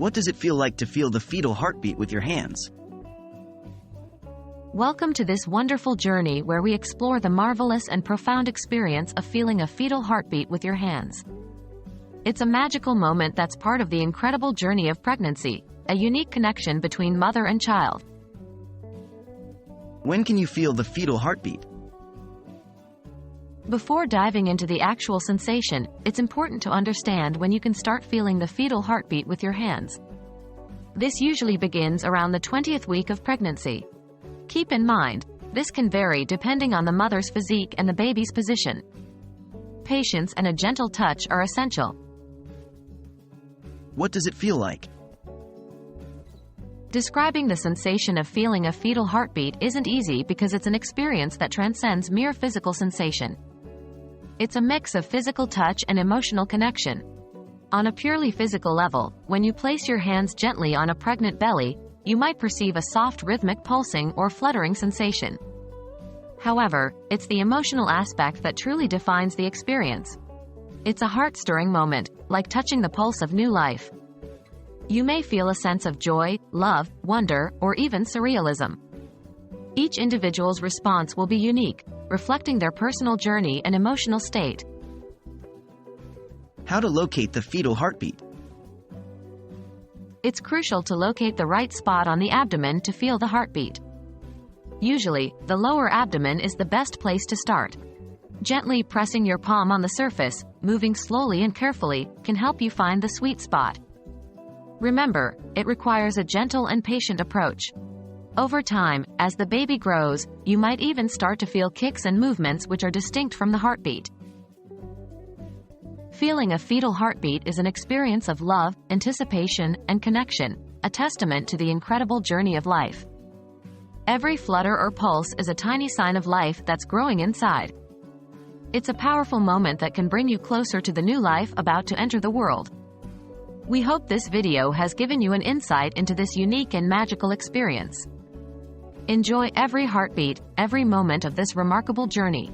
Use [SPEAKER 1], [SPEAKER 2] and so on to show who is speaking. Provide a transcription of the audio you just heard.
[SPEAKER 1] What does it feel like to feel the fetal heartbeat with your hands?
[SPEAKER 2] Welcome to this wonderful journey where we explore the marvelous and profound experience of feeling a fetal heartbeat with your hands. It's a magical moment that's part of the incredible journey of pregnancy, a unique connection between mother and child.
[SPEAKER 1] When can you feel the fetal heartbeat?
[SPEAKER 2] Before diving into the actual sensation, it's important to understand when you can start feeling the fetal heartbeat with your hands. This usually begins around the 20th week of pregnancy. Keep in mind, this can vary depending on the mother's physique and the baby's position. Patience and a gentle touch are essential.
[SPEAKER 1] What does it feel like?
[SPEAKER 2] Describing the sensation of feeling a fetal heartbeat isn't easy because it's an experience that transcends mere physical sensation. It's a mix of physical touch and emotional connection. On a purely physical level, when you place your hands gently on a pregnant belly, you might perceive a soft rhythmic pulsing or fluttering sensation. However, it's the emotional aspect that truly defines the experience. It's a heart-stirring moment, like touching the pulse of new life. You may feel a sense of joy, love, wonder, or even surrealism. Each individual's response will be unique, reflecting their personal journey and emotional state.
[SPEAKER 1] How to locate the fetal heartbeat?
[SPEAKER 2] It's crucial to locate the right spot on the abdomen to feel the heartbeat. Usually, the lower abdomen is the best place to start. Gently pressing your palm on the surface, moving slowly and carefully, can help you find the sweet spot. Remember, it requires a gentle and patient approach. Over time, as the baby grows, you might even start to feel kicks and movements which are distinct from the heartbeat. Feeling a fetal heartbeat is an experience of love, anticipation, and connection, a testament to the incredible journey of life. Every flutter or pulse is a tiny sign of life that's growing inside. It's a powerful moment that can bring you closer to the new life about to enter the world. We hope this video has given you an insight into this unique and magical experience. Enjoy every heartbeat, every moment of this remarkable journey.